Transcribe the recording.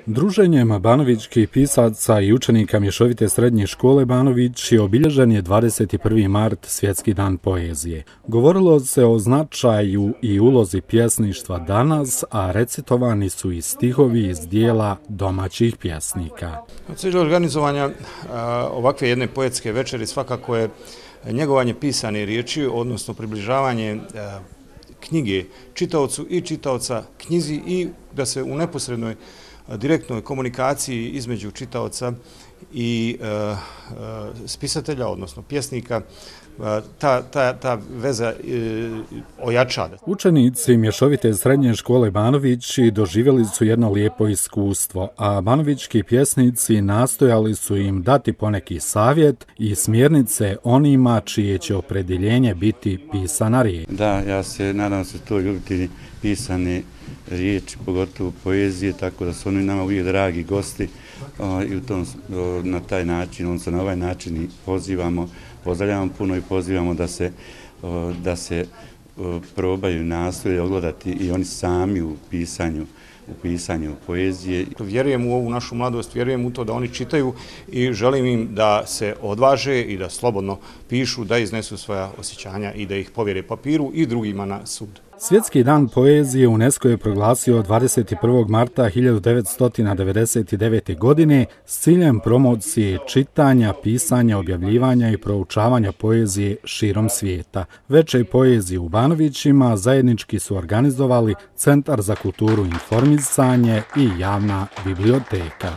Druženjem banovićkih pisaca i učenika Mješovite srednje škole Banović obilježen je 21. mart, Svjetski dan poezije. Govorilo se o značaju i ulozi pjesništva danas, a recitovani su i stihovi iz dijela domaćih pjesnika. Cilj organizovanja ovakve jedne poetske večeri svakako je njegovanje pisane riječi, odnosno približavanje knjige čitaocu i čitaoca knjizi i da se u neposrednoj direktnoj komunikaciji između čitaoca i spisatelja, odnosno pjesnika, ta veza ojača. Učenici Mješovite srednje škole Banović doživjeli su jedno lijepo iskustvo, a banovićki pjesnici nastojali su im dati poneki savjet i smjernice onima čije će opredjeljenje biti pisana riječ. Da, ja se nadam se to ljubitelji pisane riječi, pogotovo poezije, tako da su oni nama uvijek dragi gosti i na taj način, odnosno na ovaj način i pozivamo, pozdravljamo puno i pozivamo da se probaju nastoje ogledati i oni sami u pisanju poezije. Vjerujem u ovu našu mladost, vjerujem u to da oni čitaju i želim im da se odvaže i da slobodno pišu, da iznesu svoja osjećanja i da ih povjere papiru i drugima na sud. Svjetski dan poezije UNESCO je proglasio 21. marta 1999. godine s ciljem promocije čitanja, pisanja, objavljivanja i proučavanja poezije širom svijeta. Večer poezije u Banovićima zajednički su organizovali Centar za kulturu i informisanje i javna biblioteka.